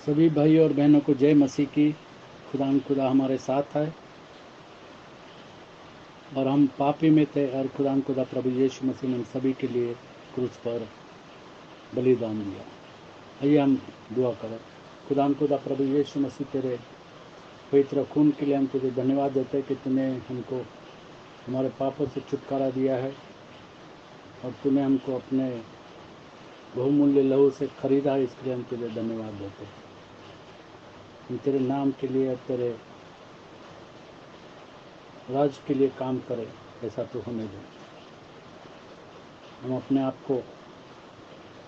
सभी भाई और बहनों को जय मसीह की। खुदा हमारे साथ है और हम पापी में थे और खुदा प्रभु यीशु मसीह ने हम सभी के लिए क्रूस पर बलिदान दिया। आइए हम दुआ करें। खुदा प्रभु यीशु मसीह तेरे पवित्र खून के लिए हम तुझे धन्यवाद देते हैं कि तूने हमको हमारे पापों से छुटकारा दिया है और तूने हमको अपने बहुमूल्य लहू से खरीदा है। इसके लिए हम तुझे धन्यवाद देते हैं। हम तेरे नाम के लिए और तेरे राज के लिए काम करें, ऐसा तो होने दे। हम अपने आप को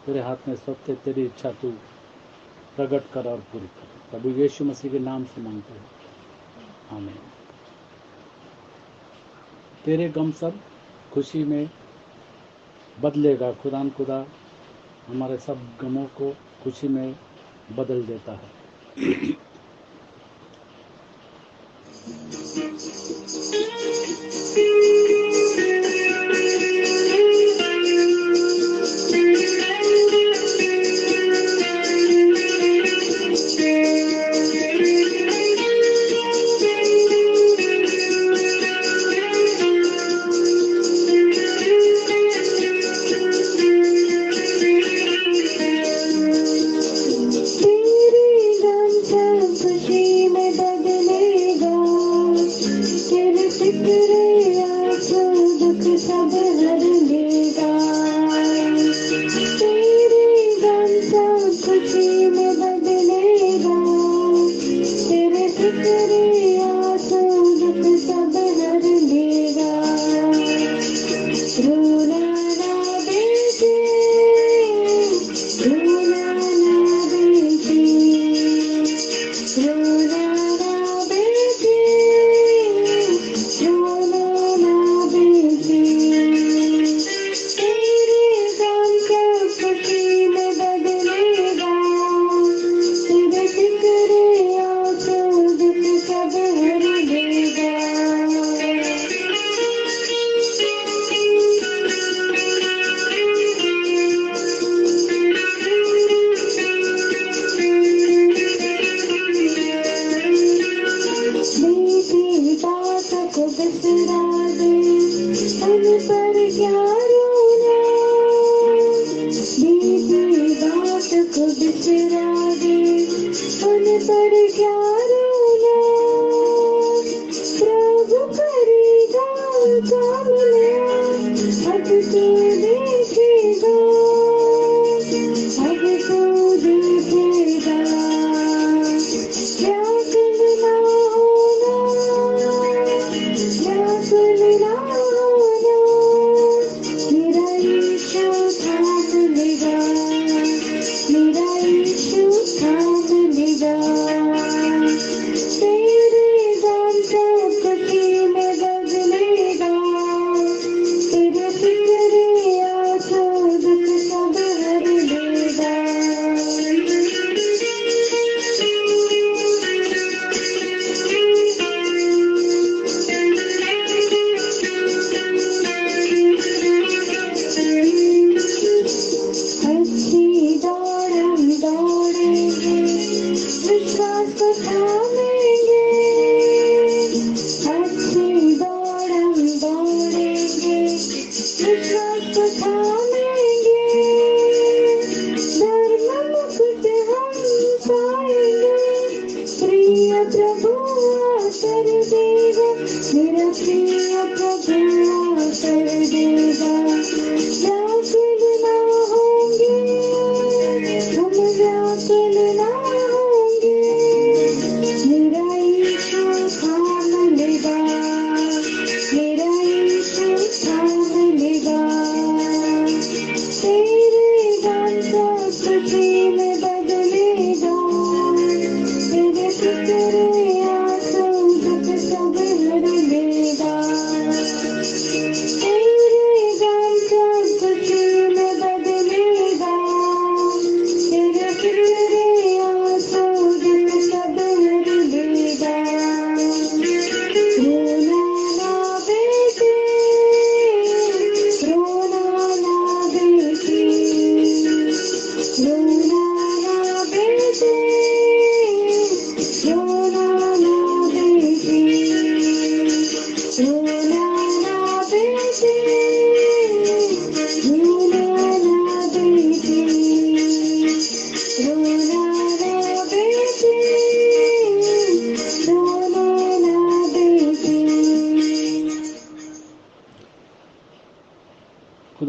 तेरे हाथ में सौंपते, तेरी इच्छा तू प्रकट कर और पूरी कर। प्रभु यीशु मसीह के नाम से मांगते हैं, आमीन। तेरे गम सब खुशी में बदलेगा। खुदा हमारे सब गमों को खुशी में बदल देता है।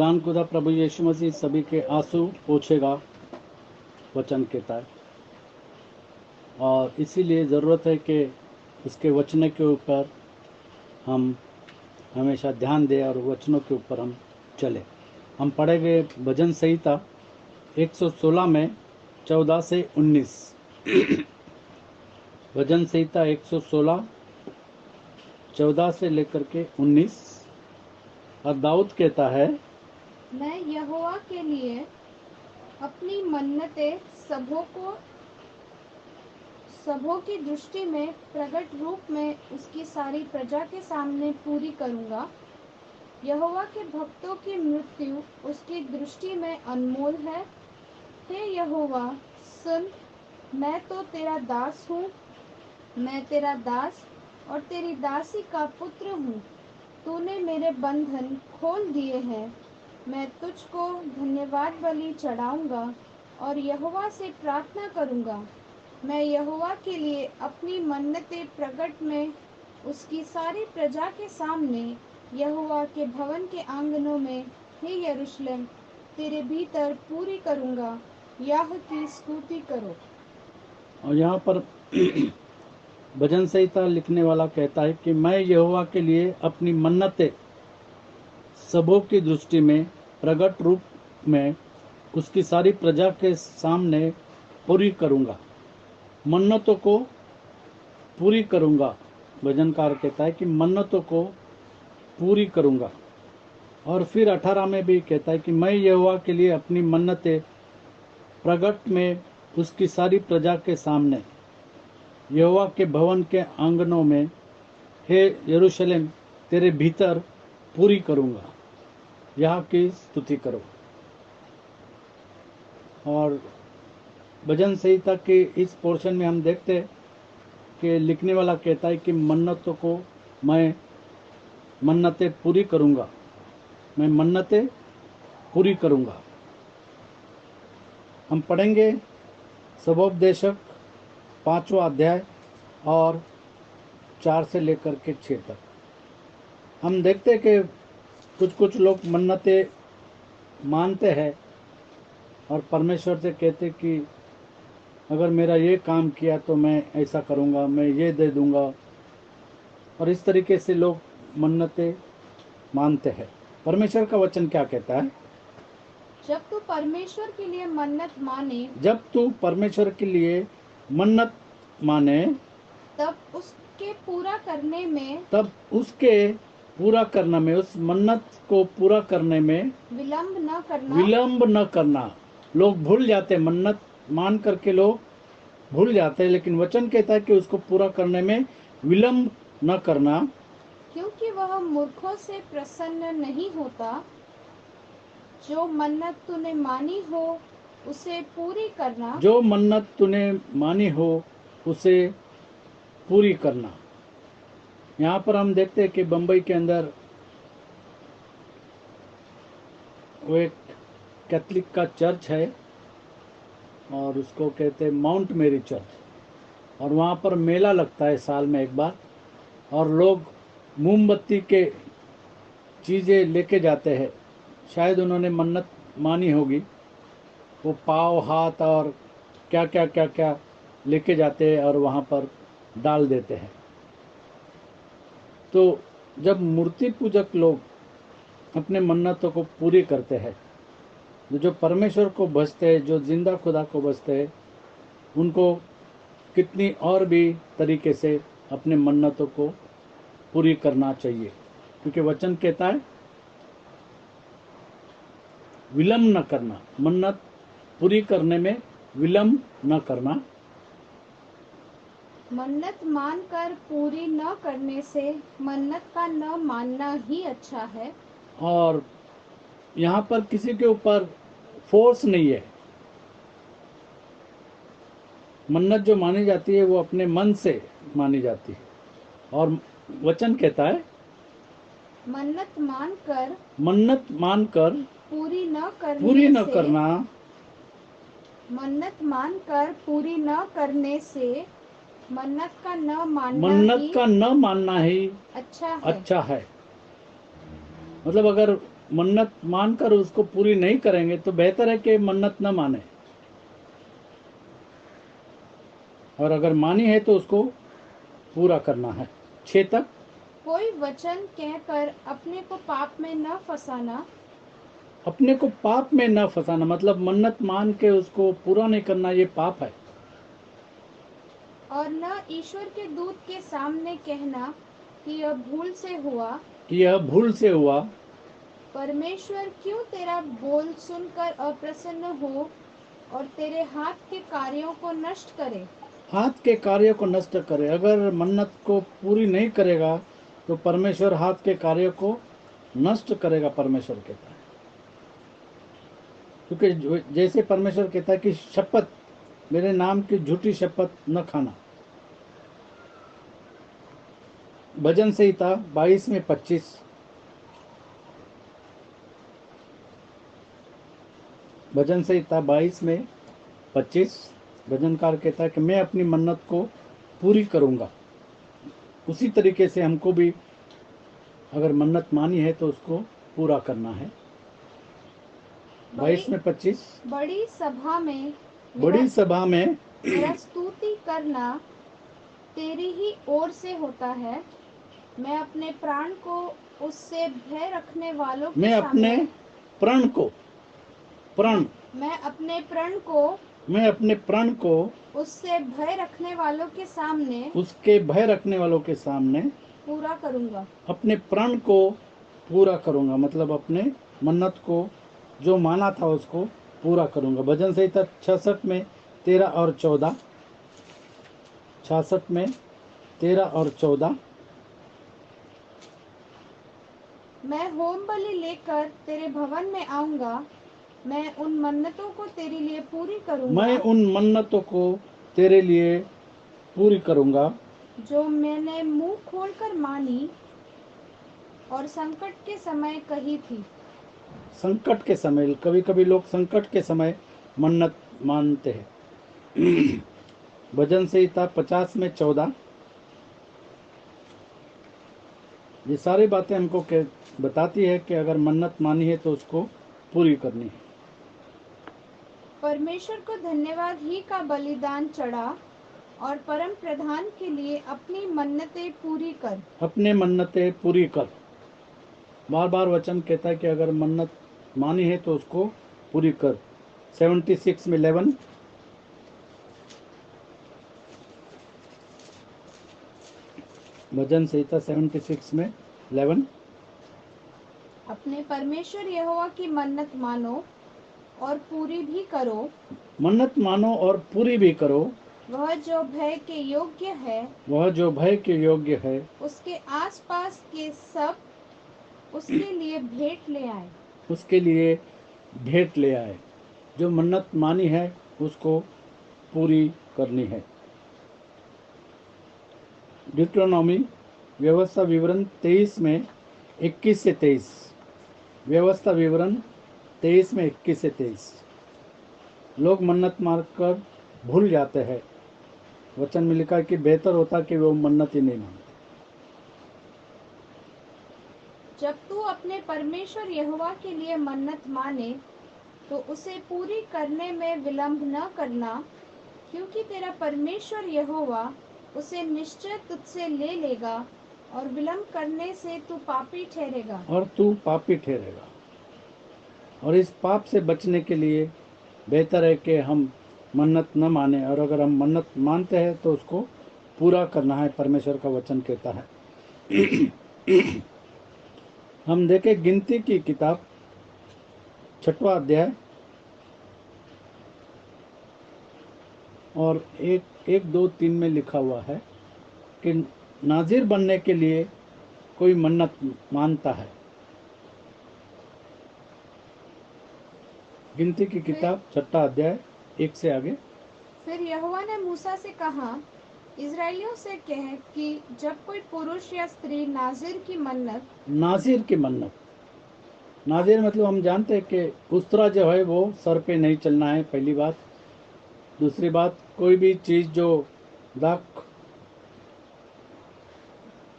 खुदा प्रभु यीशु मसीह सभी के आंसू पोंछेगा, वचन कहता है। और इसीलिए ज़रूरत है कि उसके वचन के ऊपर हम हमेशा ध्यान दें और वचनों के ऊपर हम चले। हम पढ़ेंगे भजन संहिता 116 में 14 से 19। भजन संहिता 116 14 से लेकर के 19। और दाऊद कहता है, मैं यहोवा के लिए अपनी मन्नतें सबों की दृष्टि में प्रकट रूप में उसकी सारी प्रजा के सामने पूरी करूंगा। यहोवा के भक्तों की मृत्यु उसकी दृष्टि में अनमोल है। हे यहोवा सुन, मैं तो तेरा दास हूँ, मैं तेरा दास और तेरी दासी का पुत्र हूँ। तूने मेरे बंधन खोल दिए हैं। मैं तुझको धन्यवाद बलि चढ़ाऊंगा और यहोवा से प्रार्थना करूंगा। मैं यहोवा के लिए अपनी मन्नतें प्रकट में उसकी सारी प्रजा के सामने यहोवा के भवन के आंगनों में, हे यरूशलेम, तेरे भीतर पूरी करूंगा। याह की स्तुति करो। और यहाँ पर भजन संहिता लिखने वाला कहता है कि मैं यहोवा के लिए अपनी मन्नतें सबों की दृष्टि में प्रकट रूप में उसकी सारी प्रजा के सामने पूरी करूंगा। मन्नतों को पूरी करूंगा। भजनकार कहता है कि मन्नतों को पूरी करूंगा। और फिर 18 में भी कहता है कि मैं यहोवा के लिए अपनी मन्नतें प्रकट में उसकी सारी प्रजा के सामने यहोवा के भवन के आंगनों में, हे यरूशलेम, तेरे भीतर पूरी करूंगा। यहाँ की स्तुति करो। और भजन संहिता के इस पोर्शन में हम देखते हैं कि लिखने वाला कहता है कि मन्नतों को मैं मन्नतें पूरी करूंगा, मैं मन्नतें पूरी करूंगा। हम पढ़ेंगे सबोपदेशक 5वां अध्याय और 4 से लेकर के 6 तक। हम देखते हैं कि कुछ लोग मन्नतें मानते हैं और परमेश्वर से कहते कि अगर मेरा ये काम किया तो मैं ऐसा करूँगा, मैं ये दे दूँगा। और इस तरीके से लोग मन्नतें मानते हैं। परमेश्वर का वचन क्या कहता है? जब तू परमेश्वर के लिए मन्नत माने, जब तू परमेश्वर के लिए मन्नत माने, तब उसके पूरा करने में, तब उसके पूरा करना में, उस मन्नत को पूरा करने में विलंब न करना। लोग भूल जाते, मन्नत मान करके लोग भूल जाते हैं, लेकिन वचन कहता है कि उसको पूरा करने में विलंब न करना, क्योंकि वह मूर्खों से प्रसन्न नहीं होता। जो मन्नत तूने मानी हो उसे पूरी करना। जो मन्नत तूने मानी हो उसे पूरी करना। यहाँ पर हम देखते हैं कि बम्बई के अंदर वो एक कैथलिक का चर्च है और उसको कहते हैं माउंट मेरी चर्च। और वहाँ पर मेला लगता है साल में एक बार, और लोग मोमबत्ती के चीज़ें लेके जाते हैं। शायद उन्होंने मन्नत मानी होगी। वो पाँव, हाथ और क्या क्या क्या क्या लेके जाते हैं और वहाँ पर डाल देते हैं। तो जब मूर्ति पूजक लोग अपने मन्नतों को पूरी करते हैं, जो परमेश्वर को भजते हैं, जो जिंदा खुदा को भजते हैं, उनको कितनी और भी तरीके से अपने मन्नतों को पूरी करना चाहिए। क्योंकि वचन कहता है विलंब न करना, मन्नत पूरी करने में विलंब न करना। मन्नत मानकर पूरी न करने से मन्नत का न मानना ही अच्छा है। और यहाँ पर किसी के ऊपर फोर्स नहीं है। मन्नत जो मानी जाती है वो अपने मन से मानी जाती है। और वचन कहता है मन्नत मानकर पूरी न करना, मन्नत मानकर पूरी न करने से मन्नत का न मानना ही अच्छा अच्छा है। मतलब अगर मन्नत मानकर उसको पूरी नहीं करेंगे तो बेहतर है कि मन्नत न माने, और अगर मानी है तो उसको पूरा करना है। 6 तक। कोई वचन कहकर अपने को पाप में न फंसाना, अपने को पाप में न फंसाना मतलब मन्नत मान के उसको पूरा नहीं करना, ये पाप है। और न ईश्वर के दूत के सामने कहना कि यह भूल से हुआ। कि यह भूल से हुआ। परमेश्वर क्यों तेरा बोल सुनकर अप्रसन्न हो और तेरे हाथ के कार्यों को नष्ट करे। हाथ के कार्य को नष्ट करे। अगर मन्नत को पूरी नहीं करेगा तो परमेश्वर हाथ के कार्य को नष्ट करेगा, परमेश्वर कहता है। क्योंकि जैसे परमेश्वर कहता है कि शपथ, मेरे नाम की झूठी शपथ न खाना। भजन संहिता 22 में 25। भजन संहिता 22 में 25 भजनकार कहता है कि मैं अपनी मन्नत को पूरी करूंगा। उसी तरीके से हमको भी अगर मन्नत मानी है तो उसको पूरा करना है। 22 में 25। बड़ी सभा में बड़ी सभा में मेरा स्तुति करना तेरी ही ओर से होता है। मैं अपने प्राण को उससे भय रखने वालों के मैं अपने सामने प्राण को प्राण मैं अपने प्रण को मैं अपने प्राण को उससे भय रखने वालों के सामने उसके भय रखने वालों के सामने पूरा करूंगा। अपने प्राण को पूरा करूंगा मतलब अपने मन्नत को जो माना था उसको पूरा करूंगा। भजन संहिता 66 में 13 और 14। 66 में 13 और 14। मैं होम बलि लेकर तेरे भवन में आऊंगा। मैं उन मन्नतों को तेरे लिए पूरी करूंगा। मैं उन मन्नतों को तेरे लिए पूरी करूंगा जो मैंने मुंह खोलकर मानी और संकट के समय कही थी। संकट के समय, कभी कभी लोग संकट के समय मन्नत मानते हैं। भजन संहिता 50 में 14। ये सारी बातें हमको बताती है कि अगर मन्नत मानी है तो उसको पूरी करनी है। परमेश्वर को धन्यवाद ही का बलिदान चढ़ा और परम प्रधान के लिए अपनी मन्नतें पूरी कर। अपने मन्नतें पूरी कर। बार बार वचन कहता है कि अगर मन्नत मानी है तो उसको पूरी कर। 76 में 11। भजन संहिता 76 में 11। अपने परमेश्वर यहोवा की मन्नत मानो और पूरी भी करो। मन्नत मानो और पूरी भी करो। वह जो भय के योग्य है, वह जो भय के योग्य है, उसके आसपास के सब उसके लिए भेंट ले आए। उसके लिए भेंट ले आए। जो मन्नत मानी है उसको पूरी करनी है। डिट्रोनॉमी व्यवस्था विवरण 23 में 21 से 23। व्यवस्था विवरण 23 में 21 से 23। लोग मन्नत मारकर भूल जाते हैं। वचन में लिखा है कि बेहतर होता कि वो मन्नत ही नहीं मानते। जब तू अपने परमेश्वर यहोवा के लिए मन्नत माने तो उसे पूरी करने में विलंब न करना, क्योंकि तेरा परमेश्वर यहोवा उसे निश्चय तुझसे ले लेगा और विलंब करने से तू पापी ठहरेगा। और तू पापी ठहरेगा। और इस पाप से बचने के लिए बेहतर है कि हम मन्नत न माने, और अगर हम मन्नत मानते हैं तो उसको पूरा करना है, परमेश्वर का वचन कहता है। हम देखें गिनती की किताब 6वां अध्याय और 1, 2, 3 में लिखा हुआ है कि नाजिर बनने के लिए कोई मन्नत मानता है। गिनती की किताब 6वां अध्याय 1 से आगे। फिर यहोवा ने मूसा से कहा, इस्राएलियों से कह कि जब कोई पुरुष या स्त्री नाजिर की मन्नत नाजिर मतलब हम जानते हैं कि उस्तरा जो है वो सर पे नहीं चलना है, पहली बात। दूसरी बात, कोई भी चीज़ जो दाख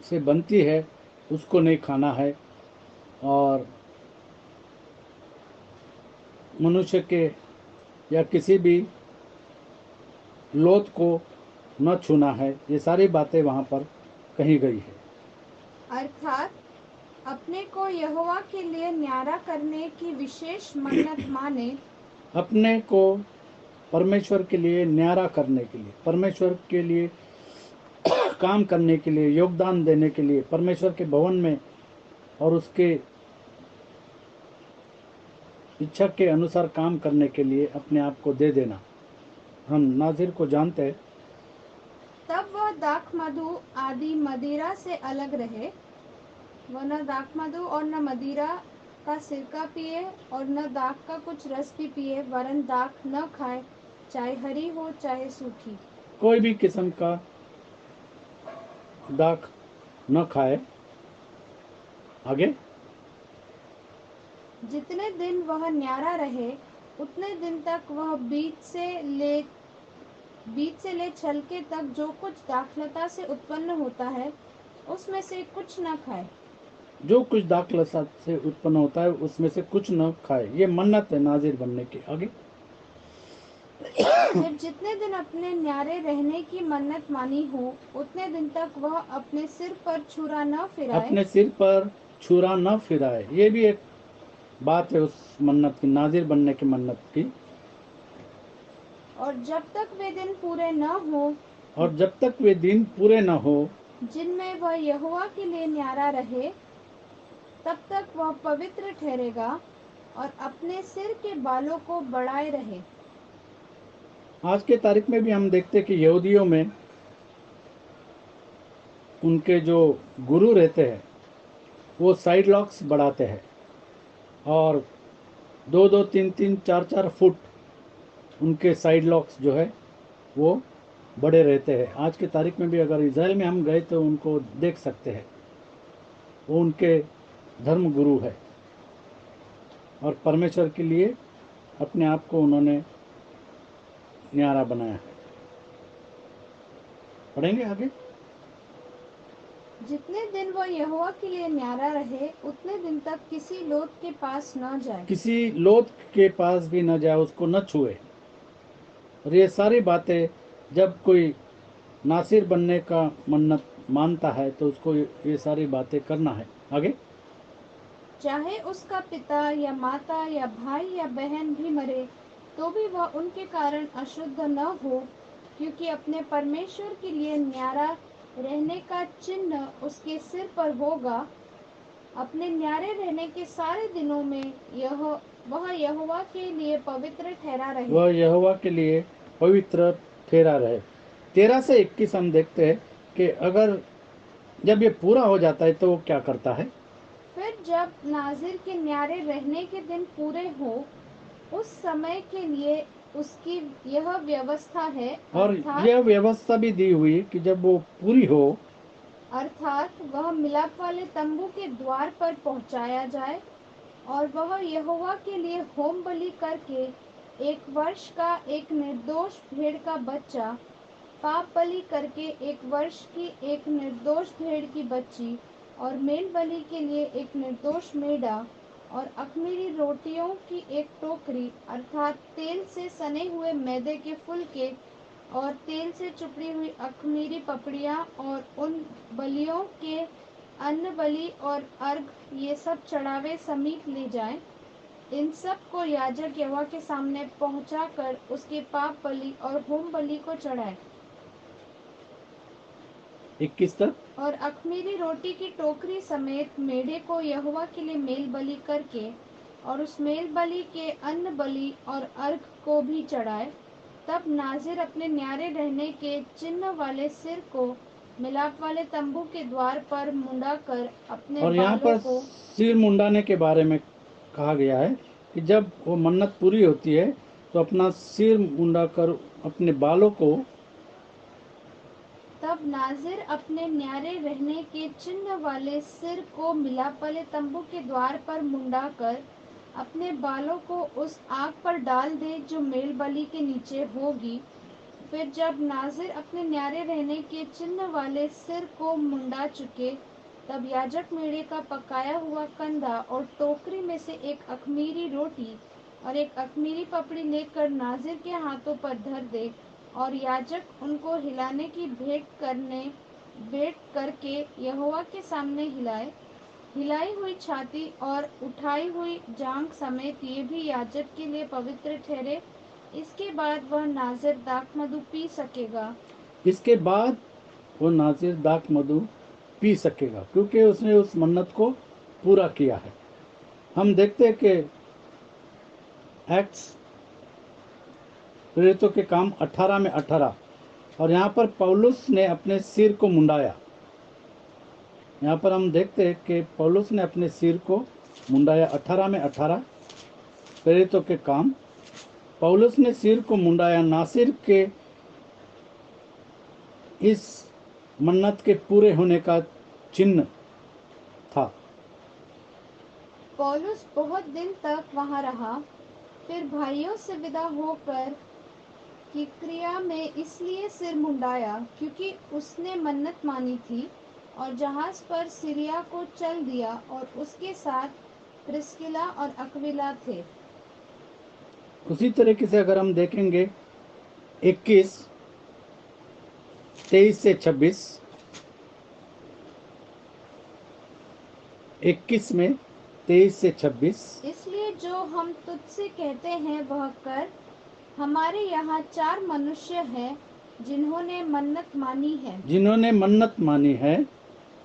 से बनती है उसको नहीं खाना है। और मनुष्य के या किसी भी लोथ को न छूना है। ये सारी बातें वहाँ पर कही गई है। अर्थात अपने को यहोवा के लिए न्यारा करने की विशेष मन्नत माने, अपने को परमेश्वर के लिए न्यारा करने के लिए, परमेश्वर के लिए काम करने के लिए, योगदान देने के लिए, परमेश्वर के भवन में और उसके इच्छा के अनुसार काम करने के लिए अपने आप को दे देना। हम नाजिर को जानते हैं। तब वह दाख मधु आदि मदिरा से अलग रहे। वह न दाख मधु और न मदिरा का सिरका पिए और न दाख का कुछ रस भी पिए, वरन दाख न खाए, चाहे हरी हो चाहे सूखी। कोई भी किस्म का दाख न खाए। आगे, जितने दिन वह न्यारा रहे उतने दिन तक वह बीज से ले छलके तक जो कुछ दाखलता से उत्पन्न होता है उसमें से कुछ न खाए। जो कुछ दाखलता से उत्पन्न होता है उसमें से कुछ न खाए। ये मन्नत है नाजिर बनने की। आगे, फिर जितने दिन अपने न्यारे रहने की मन्नत मानी हो उतने दिन तक वह अपने सिर पर छुरा न फिराए। अपने सिर पर छुरा न फिराए। ये भी एक बात है उस मन्नत की, नाजिर बनने की मन्नत की। और जब तक वे दिन पूरे न हो और जब तक वे दिन पूरे न हो जिनमें वह यहोवा के लिए न्यारा रहे, तब तक वह पवित्र ठहरेगा और अपने सिर के बालों को बढ़ाए रहे। आज के तारीख में भी हम देखते हैं कि यहूदियों में उनके जो गुरु रहते हैं वो साइड लॉक्स बढ़ाते हैं और 2-2, 3-3, 4-4 फुट उनके साइड लॉक्स जो है वो बड़े रहते हैं। आज के तारीख में भी अगर इज़राइल में हम गए तो उनको देख सकते हैं। वो उनके धर्म गुरु है और परमेश्वर के लिए अपने आप को उन्होंने न्यारा बनाया है। पढ़ेंगे आगे। जितने दिन वह यहोवा के लिए न्यारा रहे उतने दिन तक किसी लोथ के पास न जाए। किसी लोथ के पास भी न जाए, उसको न छुए। और ये सारी बातें जब कोई नासिर बनने का मन्नत मानता है तो उसको ये सारी बातें करना है। आगे, चाहे उसका पिता या माता या भाई या बहन भी मरे तो भी वह उनके कारण अशुद्ध न हो, क्योंकि अपने परमेश्वर के लिए न्यारा रहने का चिन्ह उसके सिर पर होगा। अपने न्यारे रहने के सारे दिनों में वह यहोवा के लिए पवित्र ठहरा रहे। वह यहोवा के लिए पवित्र ठहरा रहे। 13 से 21 हम देखते हैं कि अगर जब ये पूरा हो जाता है तो वो क्या करता है। फिर जब नाजिर के न्यारे रहने के दिन पूरे हो उस समय के लिए उसकी यह व्यवस्था है, और यह व्यवस्था भी दी हुई कि जब वो पूरी हो अर्थात वह मिलाप वाले तंबू के द्वार पर पहुंचाया जाए और वह यहोवा के लिए होम बलि करके 1 वर्ष का एक निर्दोष भेड़ का बच्चा, पाप बलि करके 1 वर्ष की एक निर्दोष भेड़ की बच्ची और मेल बलि के लिए एक निर्दोष मेढ़ा और अख़मीरी रोटियों की एक टोकरी, अर्थात तेल से सने हुए मैदे के फुलके और तेल से चुपड़ी हुई अख़मीरी पपड़ियाँ और उन बलियों के अन्न बलि और अर्घ, ये सब चढ़ावे समीप ले जाएं। इन सब को याजक यहोवा के सामने पहुंचाकर उसके पाप बलि और होम बलि को चढ़ाए। 21 तक। और अख़मीरी रोटी की टोकरी समेत मेढ़े को यहोवा के लिए मेल बलि करके और उस मेल बलि के अन्न बलि और अर्घ को भी चढ़ाए। तब नाजिर अपने न्यारे रहने के चिन्ह वाले सिर को मिलाप वाले तंबू के द्वार पर मुंडाकर अपने और यहाँ बालों पर को सिर मुंडाने के बारे में कहा गया है कि जब वो मन्नत पूरी होती है तो अपना सिर मुंडाकर अपने बालों को, तब नाजिर अपने न्यारे रहने के चिन्ह वाले सिर को मिलाप वाले तंबू के द्वार पर मुंडाकर अपने बालों को उस आग पर डाल दे जो मेल बलि के नीचे होगी। फिर जब नाजिर अपने न्यारे रहने के चिन्ह वाले सिर को मुंडा चुके, तब याजक मेढ़े का पकाया हुआ कंधा और टोकरी में से एक अख़मीरी रोटी और एक अख़मीरी पपड़ी लेकर नाज़िर के हाथों पर धर दे और याजक उनको हिलाने की भेंट करके यहोवा के सामने हिलाए। हिलाई हुई छाती और उठाई हुई जांघ समेत ये भी याजक के लिए पवित्र ठहरे। इसके बाद वह नाज़िर दाखमधु पी सकेगा। इसके बाद वो नाज़िर दाखमधु पी सकेगा, क्योंकि उसने उस मन्नत को पूरा किया है। हम देखते हैं कि एक्ट्स प्रेरितों के काम 18 में 18, और यहाँ पर पौलुस ने अपने सिर को मुंडाया। यहाँ पर हम देखते हैं कि पौलुस ने अपने सिर को मुंडाया। 18 में 18 प्रेरितों के काम, पौलुस ने सिर को मुंडाया। नासिर के इस मन्नत के पूरे होने का चिन्ह था। पौलुस बहुत दिन तक वहां रहा, फिर भाइयों से विदा होकर किंक्रिया में इसलिए सिर मुंडाया क्योंकि उसने मन्नत मानी थी, और जहाज पर सीरिया को चल दिया और उसके साथ प्रिस्किला और अक्विला थे। उसी तरीके से अगर हम देखेंगे 21, 23 से 26, 21 में 23 से 26, इसलिए जो हम तुझसे कहते हैं वह कर। हमारे यहाँ 4 मनुष्य हैं जिन्होंने मन्नत मानी है। जिन्होंने मन्नत मानी है,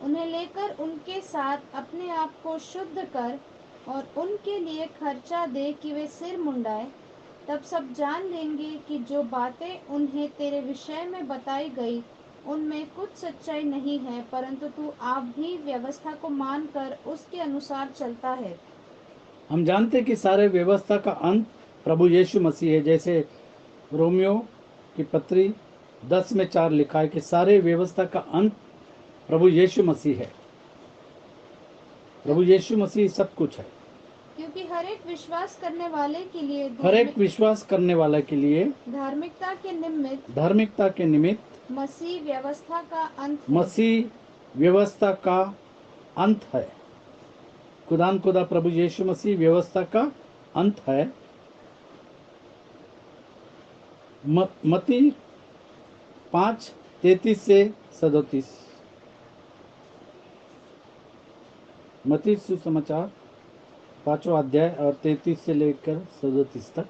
उन्हें लेकर उनके साथ अपने आप को शुद्ध कर और उनके लिए खर्चा दे कि वे सिर मुंडाए। तब सब जान लेंगे कि जो बातें उन्हें तेरे विषय में बताई गई उनमें कुछ सच्चाई नहीं है, परंतु तू आप भी व्यवस्था को मानकर उसके अनुसार चलता है। हम जानते हैं कि सारे व्यवस्था का अंत प्रभु यीशु मसीह है। जैसे रोमियो की पत्री 10 में 4 लिखा है कि सारे व्यवस्था का अंत प्रभु यीशु मसीह है। प्रभु यीशु मसीह सब कुछ है, क्योंकि हर एक विश्वास करने वाले के लिए हर एक विश्वास करने वाला के लिए धार्मिकता के निमित्त मसीह व्यवस्था का अंत है। मसीह व्यवस्था का अंत है। खुदा प्रभु यीशु मसीह व्यवस्था का अंत है। मत्ती 5:33 से 37, मत्ती सुसमाचार 5वां अध्याय और 33 से लेकर 37 तक।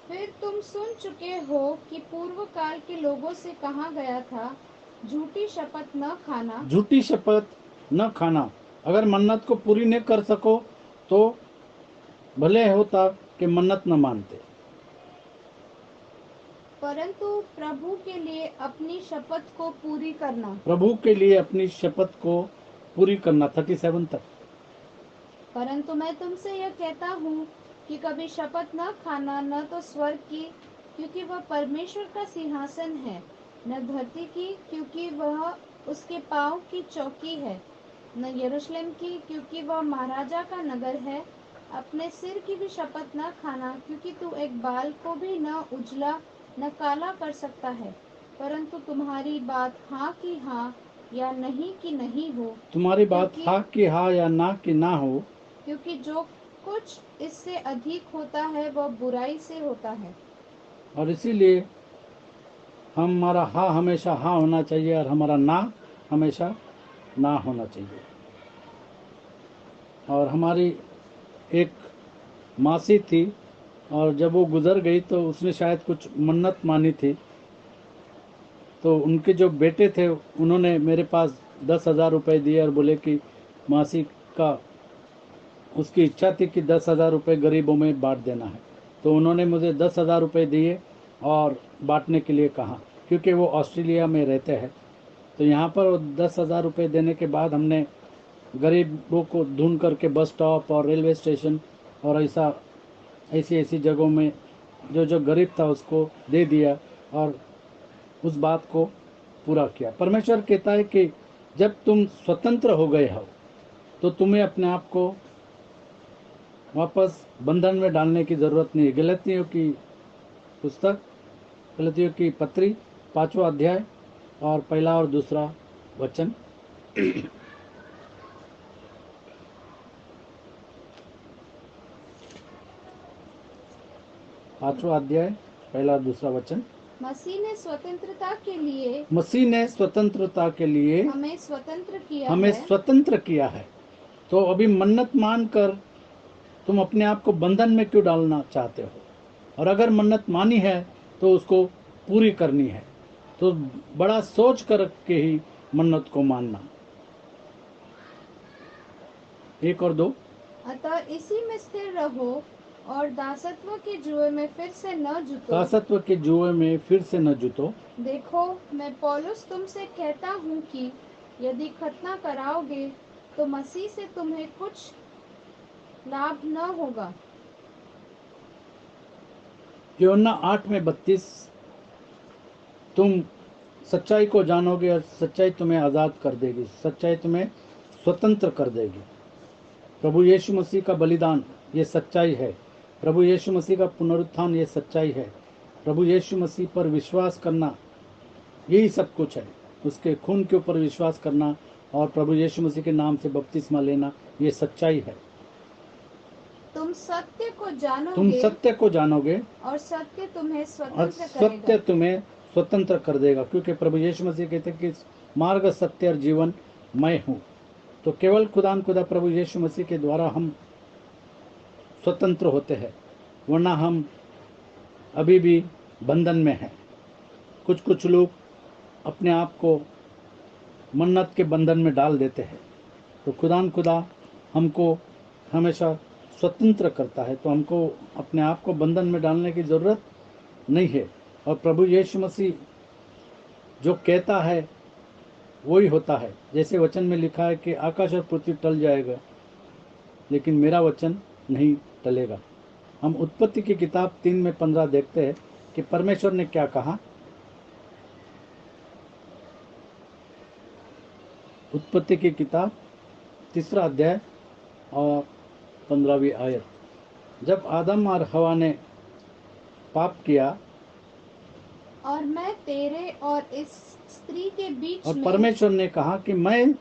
फिर तुम सुन चुके हो कि पूर्व काल के लोगों से कहा गया था, झूठी शपथ न खाना। झूठी शपथ न खाना। अगर मन्नत को पूरी न कर सको तो भले होता कि मन्नत न मानते, परंतु प्रभु के लिए अपनी शपथ को पूरी करना। प्रभु के लिए अपनी शपथ को पूरी करना। 37 तक। परंतु मैं तुमसे यह कहता हूँ कि कभी शपथ न खाना, न तो स्वर्ग की, क्योंकि वह परमेश्वर का सिंहासन है, न धरती की, क्योंकि वह उसके पाँव की चौकी है, न यरूशलेम की, क्योंकि वह महाराजा का नगर है। अपने सिर की भी शपथ न खाना, क्योंकि तू एक बाल को भी न उजला न काला कर सकता है, परंतु तुम्हारी बात हाँ की हाँ या नहीं की नहीं हो। तुम्हारी बात हाँ की हाँ या ना की ना हो, क्योंकि जो कुछ इससे अधिक होता है वह बुराई से होता है। और इसीलिए हमारा हाँ हमेशा हाँ होना चाहिए और हमारा ना हमेशा ना होना चाहिए। और हमारी एक मासी थी, और जब वो गुजर गई तो उसने शायद कुछ मन्नत मानी थी, तो उनके जो बेटे थे उन्होंने मेरे पास 10,000 रुपये दिए और बोले कि मासी का उसकी इच्छा थी कि 10,000 रुपये गरीबों में बांट देना है। तो उन्होंने मुझे 10,000 रुपये दिए और बांटने के लिए कहा, क्योंकि वो ऑस्ट्रेलिया में रहते हैं। तो यहाँ पर 10,000 रुपये देने के बाद हमने गरीबों को ढूंढ करके बस स्टॉप और रेलवे स्टेशन और ऐसी जगहों में जो गरीब था उसको दे दिया और उस बात को पूरा किया। परमेश्वर कहता है कि जब तुम स्वतंत्र हो गए हो तो तुम्हें अपने आप को वापस बंधन में डालने की जरूरत नहीं है। गलतियों की पुस्तक, गलतियों की पत्री 5वां अध्याय और 1 और 2 वचन। 5वां अध्याय 1 और 2 वचन। मसीह ने स्वतंत्रता के लिए मसीह ने स्वतंत्रता के लिए हमें स्वतंत्र किया हमें है। स्वतंत्र किया है। तो अभी मन्नत मानकर तुम अपने आप को बंधन में क्यों डालना चाहते हो? और अगर मन्नत मानी है तो उसको पूरी करनी है। तो बड़ा सोच कर के ही मन्नत को मानना। 1 और 2। अतः इसी में स्थिर रहो और दासत्व के जुए में फिर से न जुटो। दासत्व के जुए में फिर से न जुटो। देखो, मैं पौलुस तुमसे कहता हूँ कि यदि खतना कराओगे तो मसीह से तुम्हें कुछ लाभ न होगा। यूहन्ना 8:32 तुम सच्चाई को जानोगे और सच्चाई तुम्हें आज़ाद कर देगी, सच्चाई तुम्हें स्वतंत्र कर देगी। प्रभु यीशु मसीह का बलिदान ये सच्चाई है। प्रभु यीशु मसीह का पुनरुत्थान ये सच्चाई है। प्रभु यीशु मसीह पर विश्वास करना यही सब कुछ है। उसके खून के ऊपर विश्वास करना और प्रभु यीशु मसीह के नाम से बपतिस्मा लेना ये सच्चाई है। तुम सत्य को तुम जानोगे सत्य को जानोगे और सत्य तुम्हें और स्वतंत्र सत्य करेगा। तुम्हें स्वतंत्र कर देगा, क्योंकि प्रभु यीशु मसीह कहते हैं कि मार्ग, सत्य और जीवन मैं हूँ। तो केवल खुदा प्रभु यीशु मसीह के द्वारा हम स्वतंत्र होते हैं, वरना हम अभी भी बंधन में हैं। कुछ लोग अपने आप को मन्नत के बंधन में डाल देते हैं। तो खुदा हमको हमेशा स्वतंत्र करता है। तो हमको अपने आप को बंधन में डालने की ज़रूरत नहीं है। और प्रभु यीशु मसीह जो कहता है वही होता है। जैसे वचन में लिखा है कि आकाश और पृथ्वी टल जाएगा लेकिन मेरा वचन नहीं टलेगा। हम उत्पत्ति की किताब 3:15 देखते हैं कि परमेश्वर ने क्या कहा। उत्पत्ति की किताब 3 अध्याय और 15वीं आयत। जब आदम और हवा ने पाप किया और मैं तेरे और इस स्त्री के बीच और में परमेश्वर ने कहा कि मैं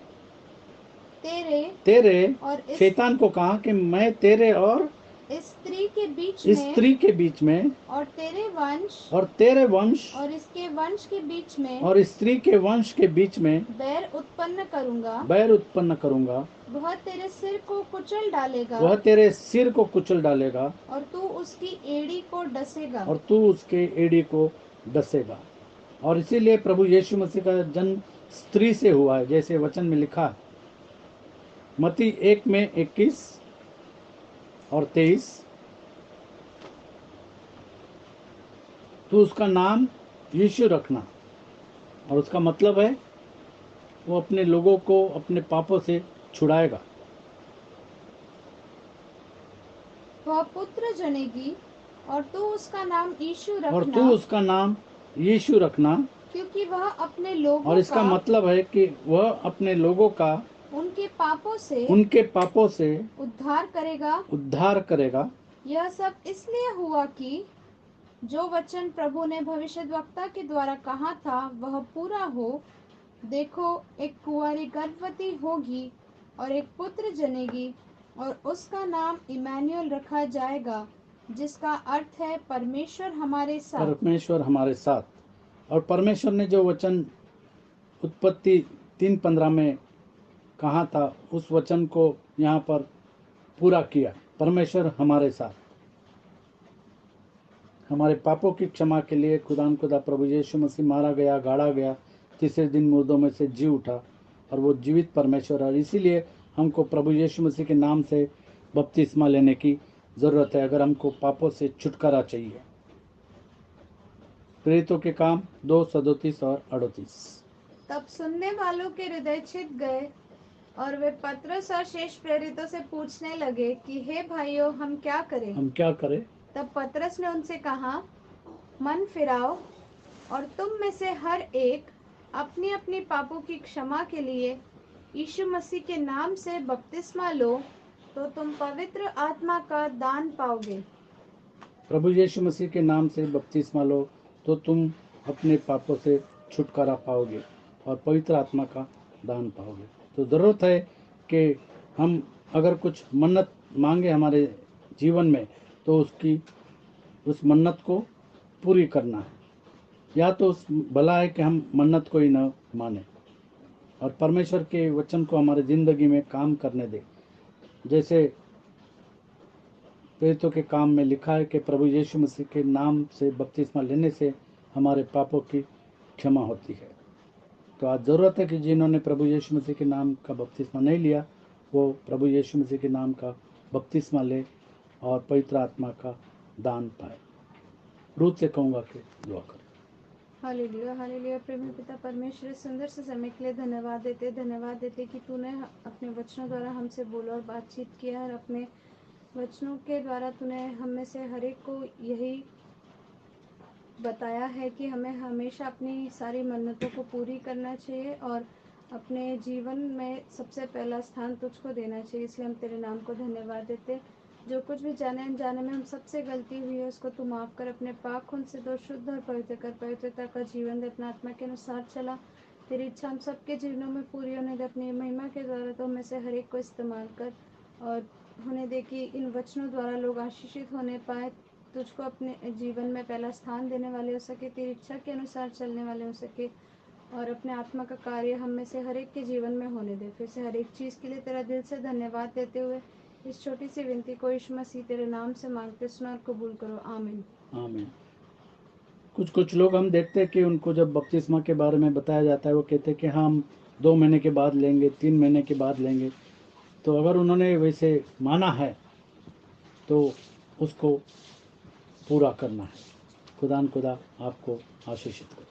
तेरे और इस शैतान को कहा कि मैं तेरे और इस स्त्री के बीच इस में स्त्री के बीच में और तेरे वंश और तेरे वंश और इसके वंश के बीच में और स्त्री के वंश के बीच में बैर उत्पन्न करूंगा। बैर उत्पन्न करूंगा। वह तेरे सिर को कुचल डालेगा वह तेरे सिर को कुचल डालेगा और तू उसकी एड़ी को डसेगा। और तू उसके एड़ी को डसेगा। और इसीलिए प्रभु यीशु मसीह का जन्म स्त्री से हुआ है, जैसे वचन में लिखा है मत्ती 1:21 और 23। तू उसका नाम यीशु रखना, और उसका मतलब है वो अपने लोगों को अपने पापों से छुड़ाएगा। वह पुत्र जनेगी और तू उसका नाम यीशु और रखना, तू उसका नाम यीशु रखना, क्योंकि वह अपने लोगों और इसका का मतलब है कि वह अपने लोगों का उनके पापों से उद्धार करेगा। यह सब इसलिए हुआ कि जो वचन प्रभु ने भविष्यद्वक्ता के द्वारा कहा था वह पूरा हो। देखो, एक कुंवारी गर्भवती होगी और एक पुत्र जनेगी और उसका नाम इमैनुएल रखा जाएगा, जिसका अर्थ है परमेश्वर हमारे साथ। परमेश्वर हमारे साथ। और परमेश्वर ने जो वचन उत्पत्ति 3:15 में कहा था उस वचन को यहाँ पर पूरा किया। परमेश्वर हमारे साथ। हमारे पापों की क्षमा के लिए खुदा प्रभु यीशु मसीह मारा गया, गाड़ा गया, तीसरे दिन मुर्दों में से जी उठा, और वो जीवित परमेश्वर। और इसीलिए हमको प्रभु यीशु मसीह के नाम से बपतिस्मा लेने की ज़रूरत है अगर हमको पापों से छुटकारा चाहिए। प्रेरितों के काम 2:37 और 38। तब सुनने वालों के हृदय छिद गए और वे पतरस और शेष प्रेरितों से पूछने लगे कि हे भाइयों, हम क्या करें? तब पतरस ने उनसे कहा, मन फिराओ और तुम में से हर एक अपनी अपनी पापों की क्षमा के लिए यीशु मसीह के नाम से बपतिस्मा लो, तो तुम पवित्र आत्मा का दान पाओगे। प्रभु यीशु मसीह के नाम से बपतिस्मा लो तो तुम अपने पापों से छुटकारा पाओगे और पवित्र आत्मा का दान पाओगे। तो ज़रूरत है कि हम अगर कुछ मन्नत मांगे हमारे जीवन में तो उसकी उस मन्नत को पूरी करना है। या तो उस भला है कि हम मन्नत को ही न माने और परमेश्वर के वचन को हमारे ज़िंदगी में काम करने दें। जैसे प्रेरितों के काम में लिखा है कि प्रभु यीशु मसीह के नाम से बपतिस्मा लेने से हमारे पापों की क्षमा होती है। तो आज ज़रूरत है कि जिन्होंने प्रभु यीशु मसीह के नाम का बपतिस्मा नहीं लिया वो प्रभु यीशु मसीह के नाम का बपतिस्मा ले और पवित्र आत्मा का दान पाए। रूथ से कहूँगा कि दुआ करें। Hallelujah hallelujah. प्रेमी पिता परमेश्वर, इस सुंदर से समय के लिए धन्यवाद देते कि तूने अपने वचनों द्वारा हमसे बोला और बातचीत किया, और अपने वचनों के द्वारा तूने हम में से हर एक को यही बताया है कि हमें हमेशा अपनी सारी मन्नतों को पूरी करना चाहिए और अपने जीवन में सबसे पहला स्थान तुझको देना चाहिए। इसलिए हम तेरे नाम को धन्यवाद देते। जो कुछ भी जाने अनजाने में हम सबसे गलती हुई है उसको तू माफ़ कर, अपने पाक खून से दो शुद्ध और पवित्र कर, पवित्रता का जीवन दे, अपना आत्मा के अनुसार चला। तेरी इच्छा हम सबके जीवनों में पूरी होने दे। अपनी महिमा के द्वारा तो हमें से हर एक को इस्तेमाल कर और होने दे कि इन वचनों द्वारा लोग आशीषित होने पाए, तुझको अपने जीवन में पहला स्थान देने वाले हो सके, तेरी इच्छा के अनुसार चलने वाले हो सके और अपने आत्मा का कार्य हम में से हर एक के जीवन में होने दे। फिर से हर एक चीज़ के लिए तेरा दिल से धन्यवाद देते हुए इस छोटी सी विनती को यीशु मसीह तेरे नाम से मांगते सुना और कबूल करो। आमीन आमीन। कुछ लोग हम देखते हैं कि उनको जब बपतिस्मा के बारे में बताया जाता है वो कहते हैं कि हम 2 महीने के बाद लेंगे, 3 महीने के बाद लेंगे। तो अगर उन्होंने वैसे माना है तो उसको पूरा करना है। खुदा आपको आशीषित करे।